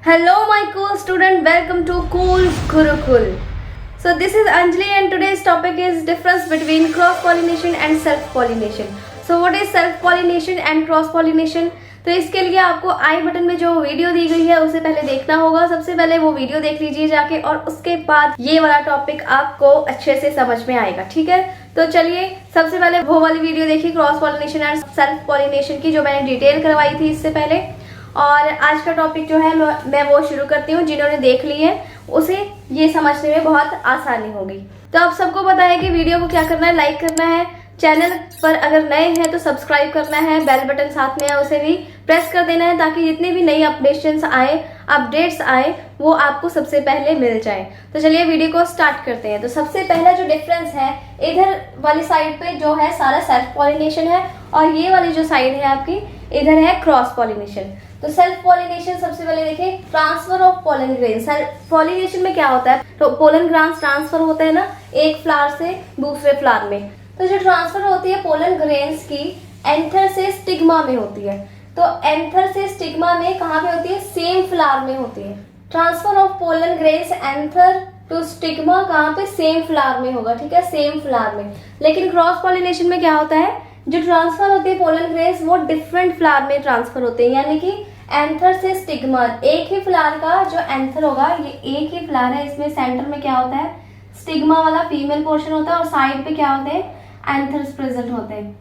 Hello, my cool student. Welcome to Cool Gurukul. So this is Anjali, and today's topic is difference between cross pollination and self pollination. So what is self pollination and cross pollination? तो इसके लिए आपको आई button में जो video दी गई है उसे पहले देखना होगा। सबसे पहले वो वीडियो देख लीजिए जाके, और उसके बाद ये वाला टॉपिक आपको अच्छे से समझ में आएगा। ठीक है, तो चलिए सबसे पहले वो वाली वीडियो देखिए cross pollination and self pollination की, जो मैंने डिटेल करवाई थी इससे पहले। और आज का टॉपिक जो है मैं वो शुरू करती हूँ। जिन्होंने देख ली है उसे ये समझने में बहुत आसानी होगी। तो आप सबको पता है कि वीडियो को क्या करना है, लाइक करना है, चैनल पर अगर नए हैं तो सब्सक्राइब करना है, बेल बटन साथ में है उसे भी प्रेस कर देना है, ताकि जितने भी नई अपडेट्स आए वो आपको सबसे पहले मिल जाए। तो चलिए वीडियो को स्टार्ट करते हैं। तो सबसे पहला जो डिफरेंस है, इधर वाली साइड पे जो है सारा सेल्फ पॉलिनेशन है, और ये वाली जो साइड है आपकी इधर है क्रॉस पॉलिनेशन। तो सेल्फ पॉलिनेशन सबसे पहले देखिए, transfer of pollen grain. Self pollination में क्या होता है, तो पोलन ग्रान्स ट्रांसफर होते हैं ना एक फ्लावर से दूसरे फ्लावर में। तो जो ट्रांसफर होती है पोलन ग्रेन्स की, एंथर से स्टिग्मा में होती है। तो एंथर से स्टिग्मा में कहाँ पे होती है, सेम फ्लावर में होती है। Transfer of pollen grains anther to stigma कहाँ पे, सेम फ्लावर में होगा। ठीक है, सेम फ्लावर में। लेकिन क्रॉस पॉलिनेशन में क्या होता है, जो ट्रांसफर होती है पोलन ग्रेन्स वो डिफरेंट फ्लावर में ट्रांसफर होते हैं। यानी कि एंथर से स्टिग्मा, एक ही फ्लावर का जो एंथर होगा, ये एक ही फ्लावर है, इसमें सेंटर में क्या होता है, स्टिग्मा वाला फीमेल पोर्शन होता है, और साइड पे क्या होते हैं, एंथर्स प्रेजेंट होते हैं।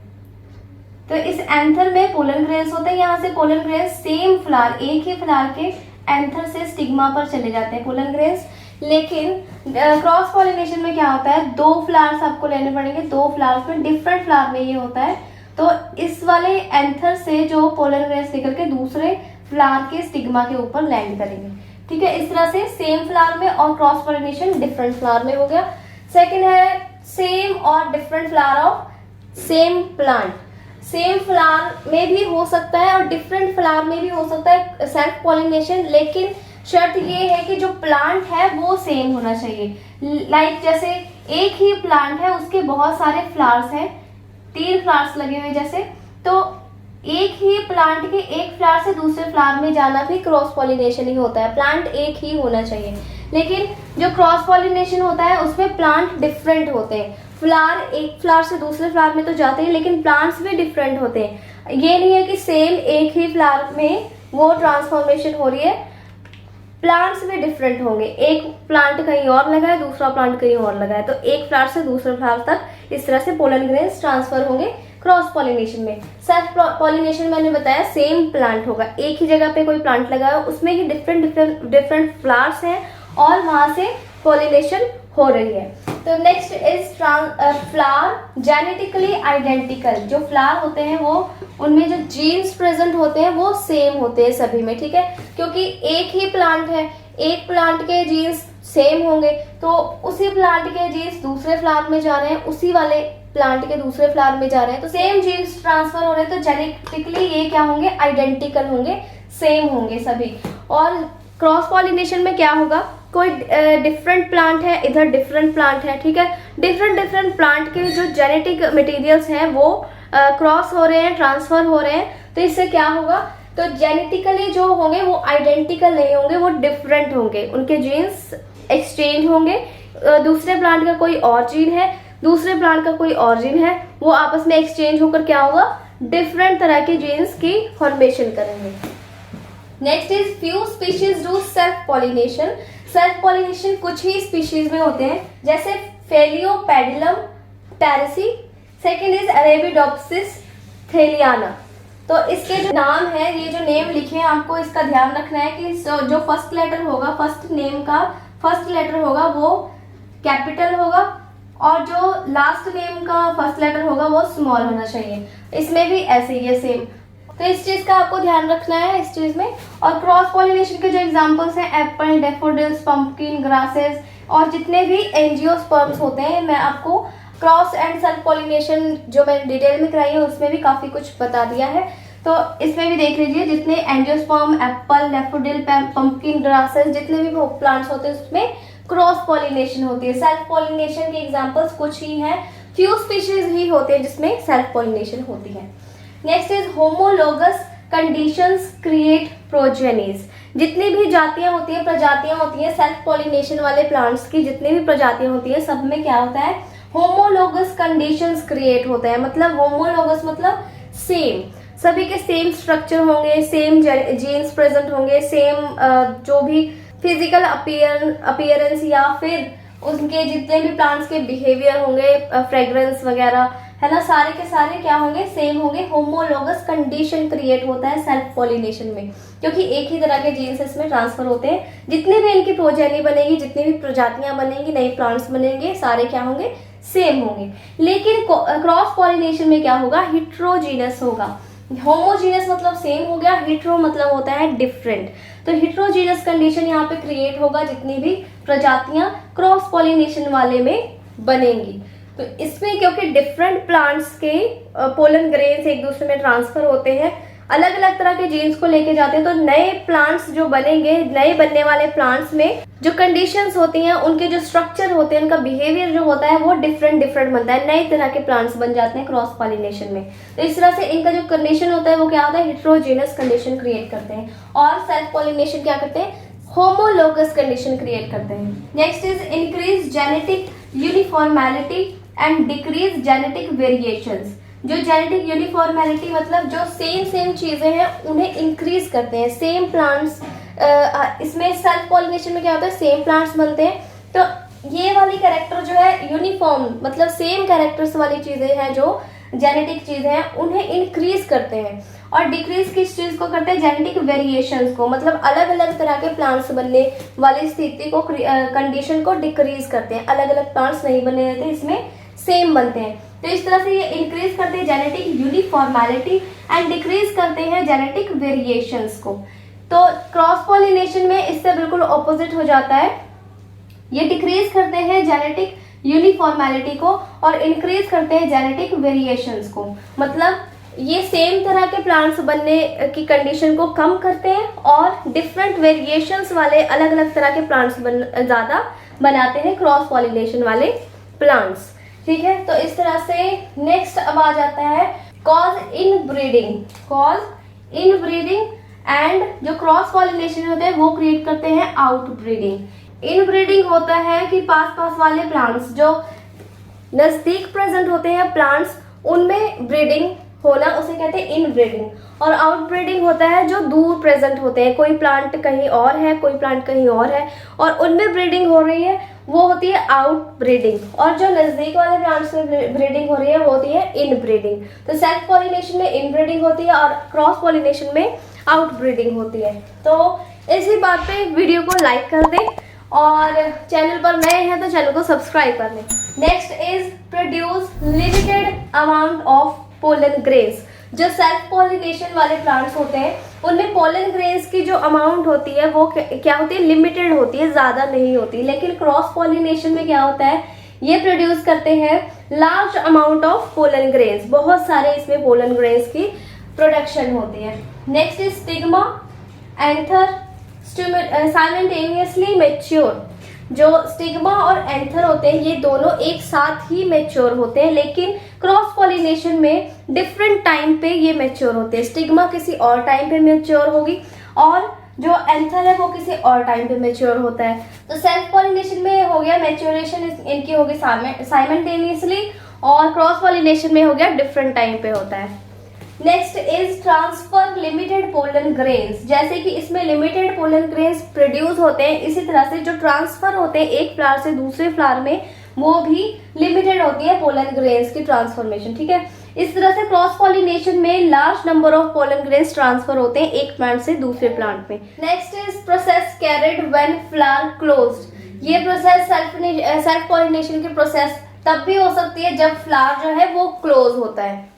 तो इस एंथर में पोलन ग्रेन्स होते हैं। यहाँ से पोलन ग्रेन्स सेम फ्लावर, एक ही फ्लावर के एंथर से स्टिग्मा पर चले जाते हैं पोलन ग्रेन्स। लेकिन क्रॉस पॉलिनेशन में क्या होता है, दो फ्लावर्स आपको लेने पड़ेंगे, दो फ्लावर्स में डिफरेंट फ्लावर में ये होता है। तो इस वाले एंथर से जो पोलन ग्रेन्स निकल के दूसरे फ्लावर के स्टिग्मा के ऊपर लैंड करेंगे। ठीक है, इस तरह से सेम फ्लावर में और क्रॉस पॉलिनेशन डिफरेंट फ्लावर में हो गया। सेकेंड है सेम और different flower of same plant. Same flower में भी हो सकता है और डिफरेंट फ्लावर में भी हो सकता है सेल्फ पॉलिनेशन, लेकिन शर्त ये है कि जो प्लांट है वो सेम होना चाहिए। लाइक जैसे एक ही प्लांट है, उसके बहुत सारे फ्लावर्स हैं, 3 फ्लावर्स लगे हुए जैसे, तो एक ही प्लांट के एक फ्लावर से दूसरे फ्लावर में जाना भी क्रॉस पॉलिनेशन ही होता है। प्लांट एक ही होना चाहिए। लेकिन जो क्रॉस पॉलिनेशन होता है उसमें प्लांट डिफरेंट होते हैं। फ्लावर एक फ्लावर से दूसरे फ्लावर में तो जाते हैं, लेकिन प्लांट्स भी डिफरेंट होते हैं। ये नहीं है कि सेम एक ही फ्लावर में वो ट्रांसफॉर्मेशन हो रही है, प्लांट्स भी डिफरेंट होंगे। एक प्लांट कहीं और लगा है, दूसरा प्लांट कहीं और लगा है, तो एक फ्लावर से दूसरे फ्लावर तक इस तरह से पोलन ग्रेन्स ट्रांसफर होंगे क्रॉस पॉलिनेशन में। सेल्फ पॉलिनेशन मैंने बताया सेम प्लांट होगा, एक ही जगह पे कोई प्लांट लगा है, उसमें ही डिफरेंट फ्लावर्स हैं और वहां से पॉलिनेशन हो रही है। तो next is flower genetically identical. जो फ्लावर होते हैं वो उनमें जो जीन्स प्रेजेंट होते हैं वो सेम होते हैं सभी में। ठीक है, क्योंकि एक ही प्लांट है, एक प्लांट के जीन्स सेम होंगे, तो उसी प्लांट के जीन्स दूसरे फ्लावर में जा रहे हैं, उसी वाले प्लांट के दूसरे फ्लावर में जा रहे हैं, तो सेम जीन्स ट्रांसफर हो रहे हैं। तो जेनेटिकली ये क्या होंगे, आइडेंटिकल होंगे, सेम होंगे सभी। और क्रॉस पॉलिनेशन में क्या होगा, कोई डिफरेंट प्लांट है, इधर डिफरेंट प्लांट है। ठीक है, डिफरेंट प्लांट के जो जेनेटिक मटेरियल्स हैं वो क्रॉस हो रहे हैं, ट्रांसफर हो रहे हैं। तो इससे क्या होगा, तो जेनेटिकली जो होंगे वो आइडेंटिकल नहीं होंगे, वो डिफरेंट होंगे, उनके जीन्स एक्सचेंज होंगे। दूसरे प्लांट का कोई और जीन है, दूसरे प्लांट का कोई और जीन है, वो आपस में एक्सचेंज होकर क्या होगा, डिफरेंट तरह के जीन्स की फॉर्मेशन करेंगे। Next is few species do self pollination. Self pollination कुछ ही स्पीशीज में होते हैं, जैसे फेलियोपेडिलम टेरेसी। Second is Arabidopsis thaliana. तो इसके जो नाम है, ये जो नेम लिखे हैं, आपको इसका ध्यान रखना है कि जो फर्स्ट लेटर होगा, फर्स्ट नेम का फर्स्ट लेटर होगा वो कैपिटल होगा, और जो लास्ट नेम का फर्स्ट लेटर होगा वो स्मॉल होना चाहिए। इसमें भी ऐसे ही है सेम। तो इस चीज का आपको ध्यान रखना है इस चीज में। और क्रॉस पॉलिनेशन के जो एग्जांपल्स हैं, एप्पल, डेफोडिल्स, पंपकिन, ग्रासेस, और जितने भी एंजियोस्पर्म्स होते हैं, मैं आपको क्रॉस एंड सेल्फ पॉलिनेशन जो मैंने डिटेल में कराई है उसमें भी काफी कुछ बता दिया है। तो इसमें भी देख लीजिए, जितने angiosperm, Apple, daffodil, pumpkin, grasses, जितने भी प्लांट्स होते हैं उसमें क्रॉस पॉलिनेशन होती है। सेल्फ पॉलिनेशन के एग्जांपल्स कुछ ही हैं, फ्यू स्पीशीज ही होते हैं जिसमें सेल्फ पॉलिनेशन होती है। Next is homologous conditions create progenies. जितनी भी जातियां होती हैं, प्रजातियां होती हैं सेल्फ पॉलिनेशन वाले प्लांट्स की, जितनी भी प्रजातियां होती हैं सब में क्या होता है, होमोलोगस कंडीशंस क्रिएट होते हैं। मतलब होमोलोगस मतलब सेम, सभी के सेम स्ट्रक्चर होंगे, सेम जीन्स प्रेजेंट होंगे, सेम जो भी फिजिकल अपीयरेंस या फिर उनके जितने भी प्लांट्स के बिहेवियर होंगे, फ्रेग्रेंस वगैरह, है ना, सारे के सारे क्या होंगे, सेम होंगे। होमोलोगस कंडीशन क्रिएट होता है सेल्फ पॉलिनेशन में, क्योंकि एक ही तरह के जीन्स इसमें ट्रांसफर होते हैं। जितने भी इनकी प्रोजेनी बनेगी, जितनी भी प्रजातियां बनेंगी, नए प्लांट्स बनेंगे, सारे क्या होंगे, सेम होंगे। लेकिन क्रॉस पॉलिनेशन में क्या होगा, हिट्रोजीनस होगा। होमोजीनस मतलब सेम हो गया, हिट्रो मतलब होता है डिफरेंट। तो हिट्रोजीनस कंडीशन यहाँ पे क्रिएट होगा जितनी भी प्रजातियां क्रॉस पॉलिनेशन वाले में बनेंगी। तो इसमें क्योंकि डिफरेंट प्लांट्स के पोलन ग्रेन्स एक दूसरे में ट्रांसफर होते हैं, अलग अलग तरह के जीन्स को लेके जाते हैं, तो नए प्लांट्स जो बनेंगे, नए बनने वाले प्लांट्स में जो कंडीशंस होती हैं, उनके जो स्ट्रक्चर होते हैं, उनका बिहेवियर जो होता है वो डिफरेंट बनता है, नए तरह के प्लांट्स बन जाते हैं क्रॉस पॉलिनेशन में। तो इस तरह से इनका जो कंडीशन होता है वो क्या होता है, हिट्रोजीनस कंडीशन क्रिएट करते हैं। और सेल्फ पॉलिनेशन क्या करते हैं, होमोलोगस कंडीशन क्रिएट करते हैं। Next is increase genetic uniformity and decrease genetic variations. जो जेनेटिक यूनिफॉर्मेलिटी मतलब जो सेम चीजें हैं उन्हें इंक्रीज करते हैं। सेम प्लांट्स, इसमें सेल्फ पॉलिनेशन में क्या होता है, सेम प्लांट्स बनते हैं, तो ये वाली कैरेक्टर जो है यूनिफॉर्म मतलब सेम कैरेक्टर्स वाली चीजें हैं, जो जेनेटिक चीजें हैं उन्हें इंक्रीज करते हैं। और डिक्रीज किस चीज को करते हैं, जेनेटिक वेरिएशंस को, मतलब अलग अलग तरह के प्लांट्स बनने वाली स्थिति को, कंडीशन को डिक्रीज करते हैं। अलग अलग प्लांट्स नहीं बने रहते, इसमें सेम बनते हैं। तो इस तरह से ये इंक्रीज करते हैं जेनेटिक यूनिफॉर्मेलिटी एंड डिक्रीज करते हैं जेनेटिक वेरिएशंस को। तो क्रॉस पॉलिनेशन में इससे बिल्कुल ऑपोजिट हो जाता है, ये डिक्रीज करते हैं जेनेटिक यूनिफॉर्मेलिटी को और इंक्रीज करते हैं जेनेटिक वेरिएशंस को। मतलब ये सेम तरह के प्लांट्स बनने की कंडीशन को कम करते हैं और डिफरेंट वेरिएशंस वाले अलग अलग तरह के प्लांट्स ज़्यादा बनाते हैं क्रॉस पॉलिनेशन वाले प्लांट्स। ठीक है, तो इस तरह से नेक्स्ट अब आ जाता है कॉज इन ब्रीडिंग एंड जो क्रॉस पॉलिनेशन होते हैं वो क्रिएट करते हैं आउट ब्रीडिंग। इन ब्रीडिंग होता है कि पास वाले प्लांट्स जो नजदीक प्रेजेंट होते हैं प्लांट्स, उनमें ब्रीडिंग होना, उसे कहते हैं इन ब्रीडिंग। और आउट ब्रीडिंग होता है जो दूर प्रेजेंट होते हैं, कोई प्लांट कहीं और है, कोई प्लांट कहीं और है और उनमें ब्रीडिंग हो रही है, वो होती है आउट ब्रीडिंग। और जो नजदीक वाले प्लांट्स में ब्रीडिंग हो रही है वो होती है इन ब्रीडिंग। तो सेल्फ पॉलिनेशन में इन ब्रीडिंग होती है और क्रॉस पॉलिनेशन में आउट ब्रीडिंग होती है। तो इसी बात पे वीडियो को लाइक कर दें और चैनल पर नए हैं तो चैनल को सब्सक्राइब कर लें। Next is produce limited amount of pollen grains. जो सेल्फ पॉलिनेशन वाले प्लांट्स होते हैं उनमें पोलन ग्रेन्स की जो अमाउंट होती है वो क्या होती है, लिमिटेड होती है, ज़्यादा नहीं होती। लेकिन क्रॉस पॉलिनेशन में क्या होता है, ये प्रोड्यूस करते हैं large amount of pollen grains, बहुत सारे इसमें पोलन ग्रेन्स की प्रोडक्शन होती है। Next is stigma anther simultaneously mature. जो स्टिग्मा और एंथर होते हैं ये दोनों एक साथ ही मैच्योर होते हैं, लेकिन क्रॉस पॉलिनेशन में डिफरेंट टाइम पे ये मैच्योर होते हैं। स्टिग्मा किसी और टाइम पे मैच्योर होगी और जो एंथर है वो किसी और टाइम पे मैच्योर होता है। तो सेल्फ पॉलिनेशन में हो गया मैच्योरेशन इनकी होगी साइमल्टेनियसली और क्रॉस पॉलिनेशन में हो गया डिफरेंट टाइम पे होता है। Next is transfer limited pollen grains. जैसे कि इसमें लिमिटेड पोलन ग्रेन्स प्रोड्यूस होते हैं, इसी तरह से जो ट्रांसफर होते हैं एक फ्लावर से दूसरे फ्लावर में वो भी लिमिटेड होती है पोलन ग्रेन्स की ट्रांसफॉर्मेशन। ठीक है, इस तरह से क्रॉस पॉलिनेशन में large number of pollen grains transfer होते हैं एक प्लांट से दूसरे प्लांट में। Next is process carried when flower closed. ये प्रोसेस सेल्फ पॉलिनेशन की प्रोसेस तब भी हो सकती है जब फ्लावर जो है वो क्लोज होता है।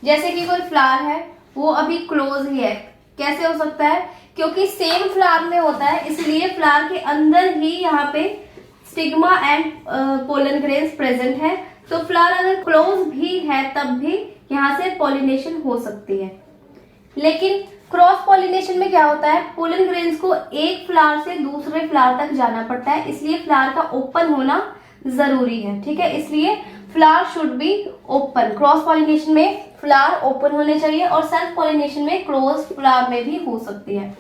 जैसे कि कोई फ्लावर है वो अभी क्लोज ही है, कैसे हो सकता है, क्योंकि सेम फ्लावर में होता है, इसलिए फ्लावर के अंदर ही यहाँ पे stigma and pollen grains present है। तो फ्लावर अगर क्लोज भी है तब भी यहाँ से पॉलिनेशन हो सकती है। लेकिन क्रॉस पॉलिनेशन में क्या होता है, पोलन ग्रेन्स को एक फ्लावर से दूसरे फ्लावर तक जाना पड़ता है, इसलिए फ्लावर का ओपन होना जरूरी है। ठीक है, इसलिए flower should be open. Cross pollination में फ्लावर ओपन होने चाहिए और सेल्फ पॉलिनेशन में क्लोज फ्लावर में भी हो सकती है।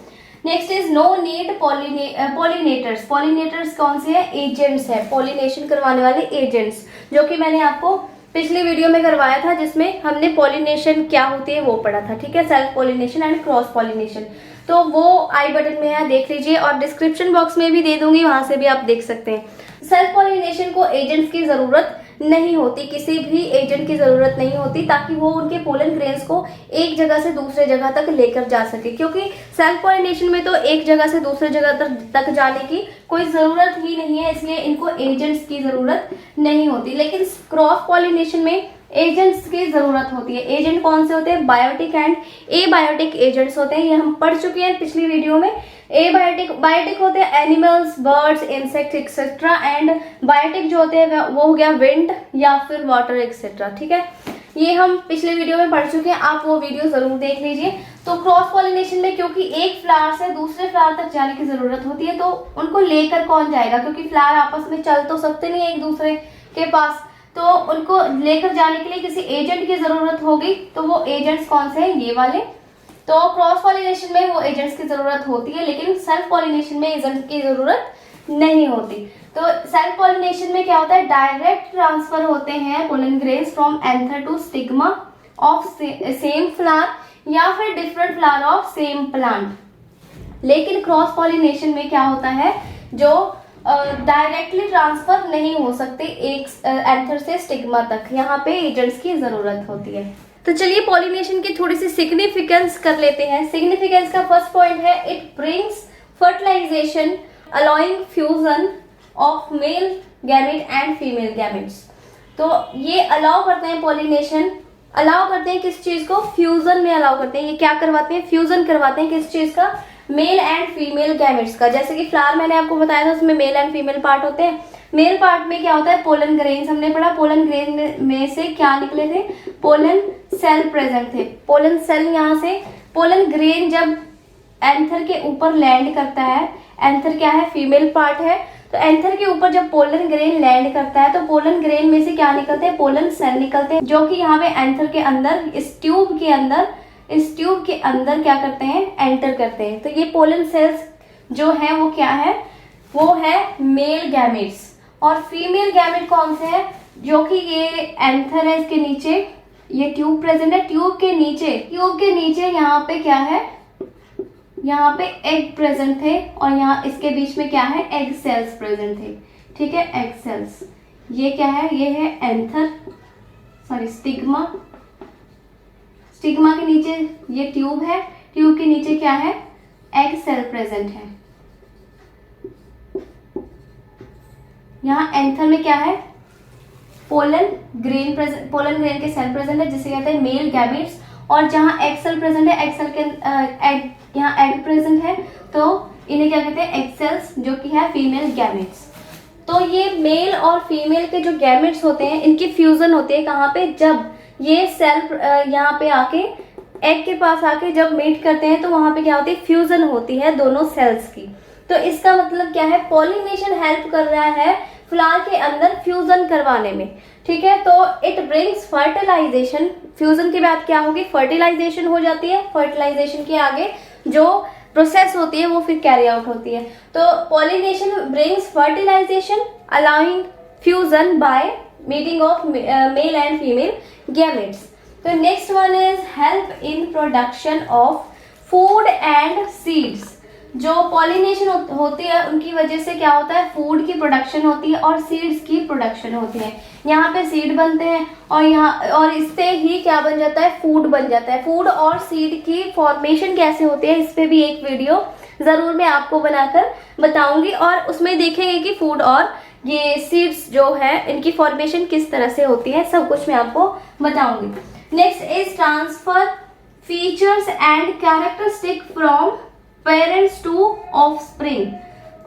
Next is no need pollinators. Pollinators कौन से हैं? एजेंट्स है, पॉलिनेशन करवाने वाले एजेंट्स, जो कि मैंने आपको पिछली वीडियो में करवाया था, जिसमें हमने पॉलिनेशन क्या होती है वो पढ़ा था। ठीक है, self pollination and cross pollination, तो वो आई बटन में है, देख लीजिए, और डिस्क्रिप्शन बॉक्स में भी दे दूंगी, वहां से भी आप देख सकते हैं। सेल्फ पॉलिनेशन को एजेंट्स की जरूरत नहीं होती, किसी भी एजेंट की जरूरत नहीं होती, ताकि वो उनके पोलन ग्रेन्स को एक जगह से दूसरे जगह तक लेकर जा सके, क्योंकि सेल्फ पॉलिनेशन में तो एक जगह से दूसरे जगह तक जाने की कोई जरूरत ही नहीं है, इसलिए इनको एजेंट्स की जरूरत नहीं होती। लेकिन क्रॉस पॉलिनेशन में एजेंट्स की जरूरत होती है। एजेंट कौन से होते हैं? बायोटिक एंड एबायोटिक एजेंट्स होते हैं, ये हम पढ़ चुके हैं पिछली वीडियो में। बायोटिक होते हैं animals, birds, insect etcetera, and biotic जो होते हैं वो हो गया विंड या फिर वाटर एक्सेट्रा। ठीक है, ये हम पिछले वीडियो में पढ़ चुके हैं, आप वो वीडियो जरूर देख लीजिए। तो क्रॉस पॉलिनेशन में क्योंकि एक फ्लावर से दूसरे फ्लावर तक जाने की जरूरत होती है, तो उनको लेकर कौन जाएगा? क्योंकि फ्लावर आपस में चल तो सकते नहीं है एक दूसरे के पास, तो उनको लेकर जाने के लिए किसी एजेंट की जरूरत होगी। तो वो एजेंट्स कौन से हैं? ये वाले। तो क्रॉस पॉलिनेशन में वो एजेंट्स की जरूरत होती है, लेकिन सेल्फ पॉलिनेशन में एजेंट की जरूरत नहीं होती। तो सेल्फ पॉलिनेशन में क्या होता है? डायरेक्ट ट्रांसफर होते हैं pollen grains from anther to stigma of same flower या फिर different flower of same plant. लेकिन क्रॉस पॉलिनेशन में क्या होता है? जो डायरेक्टली ट्रांसफर नहीं हो सकते एक एंथर से स्टिग्मा तक, यहाँ पे एजेंट्स की जरूरत होती है। तो चलिए पॉलिनेशन की थोड़ी सी सिग्निफिकेंस कर लेते हैं। सिग्निफिकेंस का फर्स्ट पॉइंट है it brings fertilisation allowing fusion of male gamete and female gametes. तो ये अलाउ करते हैं, पॉलिनेशन अलाउ करते हैं किस चीज को? फ्यूजन में अलाउ करते हैं। ये क्या करवाते हैं? फ्यूजन करवाते हैं किस चीज का? मेल एंड फीमेल गैमेट्स का। जैसे कि फ्लावर मैंने आपको बताया था, उसमें मेल एंड फीमेल पार्ट होते हैं। मेल पार्ट में क्या होता है? पोलन ग्रेन्स हमने पढ़ा, पोलन ग्रेन में से क्या निकले थे? पोलन सेल प्रेजेंट थे। पोलन सेल, यहाँ से पोलन ग्रेन जब एंथर के ऊपर लैंड करता है, एंथर क्या है? फीमेल पार्ट है, तो एंथर के ऊपर जब पोलन ग्रेन लैंड करता है तो पोलन ग्रेन में से क्या निकलते हैं? पोलन सेल निकलते हैं, जो कि यहाँ पे एंथर के अंदर, इस ट्यूब के अंदर क्या करते हैं? एंटर करते हैं। तो ये पोलन सेल्स जो है वो क्या है? वो है मेल गैमेट्स। और फीमेल गैमेट कौन से है? जो कि ये एंथर है, इसके नीचे ये ट्यूब प्रेजेंट है, ट्यूब के नीचे यहाँ पे क्या है? यहाँ पे एग प्रेजेंट थे, और यहाँ इसके बीच में क्या है? एग सेल्स प्रेजेंट थे। ठीक है, एग सेल्स। ये क्या है? ये है एंथर, सॉरी स्टिग्मा। स्टिग्मा के नीचे ये ट्यूब है, ट्यूब के नीचे क्या है? एग सेल प्रेजेंट है। यहाँ एंथर में क्या है? पोलन ग्रेन के सेल प्रेजेंट है, जिसे कहते हैं मेल गैमेट्स। और जहाँ एग सेल प्रेजेंट है, एग सेल के यहाँ एग प्रेजेंट है, तो इन्हें क्या कहते हैं? एग सेल्स, जो कि है फीमेल गैमेट्स। तो ये मेल और फीमेल के जो गैमेट्स होते हैं, इनकी फ्यूजन होती है कहाँ पे? जब ये सेल यहाँ पे आके एग के पास आके जब मीट करते हैं, तो वहां पे क्या होती है? फ्यूजन होती है दोनों सेल्स की। तो इसका मतलब क्या है? पॉलिनेशन हेल्प कर रहा है फ्लावर के अंदर फ्यूजन करवाने में। ठीक है, तो इट ब्रिंग्स फर्टिलाइजेशन। फ्यूजन के बाद क्या होगी? फर्टिलाइजेशन हो जाती है। फर्टिलाइजेशन के आगे जो प्रोसेस होती है वो फिर कैरी आउट होती है। तो pollination brings fertilisation allowing fusion by meeting of male and female gametes. तो next one is help in production of food and seeds. जो पॉलिनेशन होती है उनकी वजह से क्या होता है? फूड की प्रोडक्शन होती है और सीड्स की प्रोडक्शन होती है। यहाँ पे सीड बनते हैं और इससे ही क्या बन जाता है? फूड बन जाता है। फूड और सीड की फॉर्मेशन कैसे होती है, इस पे भी एक वीडियो जरूर मैं आपको बनाकर बताऊंगी, और उसमें देखेंगे कि फूड और ये सीड्स जो है इनकी फॉर्मेशन किस तरह से होती है, सब कुछ मैं आपको बताऊंगी। Next is transfer features and characteristic from parents to offspring.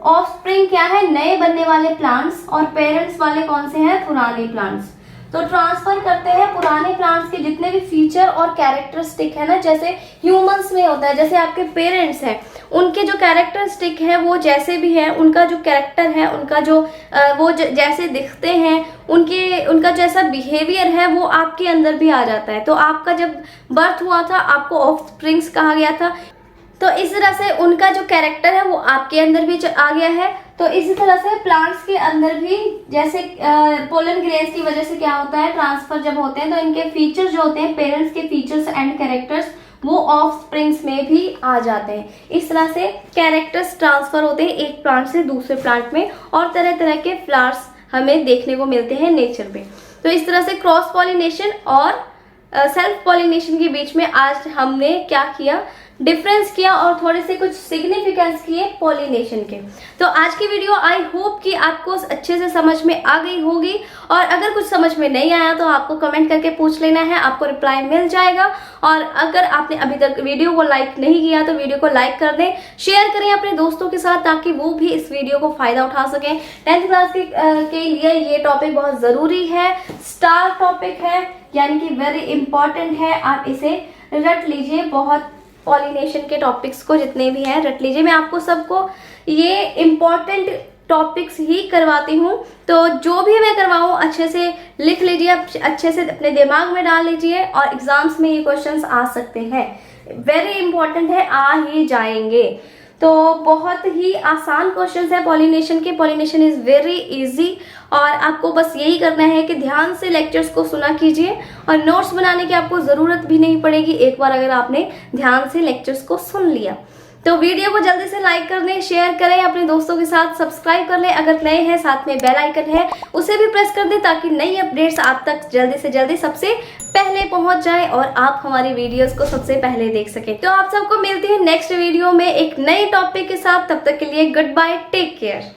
Offspring क्या है? नए बनने वाले प्लांट्स, और पेरेंट्स वाले कौन से हैं? पुराने प्लांट्स। तो ट्रांसफर करते हैं पुराने प्लांट्स के जितने भी फीचर और कैरेक्टरिस्टिक है ना, जैसे ह्यूमंस में होता है, जैसे आपके पेरेंट्स हैं उनके जो कैरेक्टरिस्टिक है वो जैसे भी है, उनका जो कैरेक्टर है, उनका जो जैसे दिखते हैं, उनका जैसा बिहेवियर है वो आपके अंदर भी आ जाता है। तो आपका जब बर्थ हुआ था आपको ऑफस्प्रिंग्स कहा गया था, तो इस तरह से उनका जो कैरेक्टर है वो आपके अंदर भी आ गया है। तो इसी तरह से प्लांट्स के अंदर भी जैसे पोलन ग्रेन्स की वजह से क्या होता है, ट्रांसफर जब होते हैं तो इनके फीचर्स जो होते हैं, पेरेंट्स के फीचर्स एंड कैरेक्टर्स, वो ऑफस्प्रिंग्स में भी आ जाते हैं। इस तरह से कैरेक्टर्स ट्रांसफर होते हैं एक प्लांट से दूसरे प्लांट में, और तरह तरह के फ्लावर्स हमें देखने को मिलते हैं नेचर में। तो इस तरह से क्रॉस पॉलिनेशन और सेल्फ पॉलिनेशन के बीच में आज हमने क्या किया, डिफरेंस किया और थोड़े से कुछ सिग्निफिकेंस किए पॉलिनेशन के। तो आज की वीडियो आई होप कि आपको अच्छे से समझ में आ गई होगी, और अगर कुछ समझ में नहीं आया तो आपको कमेंट करके पूछ लेना है, आपको रिप्लाई मिल जाएगा। और अगर आपने अभी तक वीडियो को लाइक नहीं किया तो वीडियो को लाइक कर दें, शेयर करें अपने दोस्तों के साथ ताकि वो भी इस वीडियो को फायदा उठा सकें। 10th क्लास के लिए ये टॉपिक बहुत ज़रूरी है, स्टार टॉपिक है, यानी कि वेरी इंपॉर्टेंट है। आप इसे रट लीजिए, बहुत पॉलिनेशन के टॉपिक्स को जितने भी हैं रट लीजिए। मैं आपको सबको ये इम्पॉर्टेंट टॉपिक्स ही करवाती हूँ, तो जो भी मैं करवाऊँ अच्छे से लिख लीजिए, अच्छे से अपने दिमाग में डाल लीजिए, और एग्जाम्स में ये क्वेश्चंस आ सकते हैं, वेरी इंपॉर्टेंट है, आ ही जाएंगे। तो बहुत ही आसान क्वेश्चंस है पॉलिनेशन के, पॉलिनेशन इज़ वेरी इजी, और आपको बस यही करना है कि ध्यान से लेक्चर्स को सुना कीजिए, और नोट्स बनाने की आपको ज़रूरत भी नहीं पड़ेगी एक बार अगर आपने ध्यान से लेक्चर्स को सुन लिया। तो वीडियो को जल्दी से लाइक कर दें, शेयर करें अपने दोस्तों के साथ, सब्सक्राइब कर लें अगर नए हैं, साथ में बेल आइकन है उसे भी प्रेस कर दें ताकि नई अपडेट्स आप तक जल्दी से जल्दी सबसे पहले पहुंच जाए और आप हमारी वीडियोस को सबसे पहले देख सकें। तो आप सबको मिलती है नेक्स्ट वीडियो में एक नए टॉपिक के साथ, तब तक के लिए गुड बाय, टेक केयर।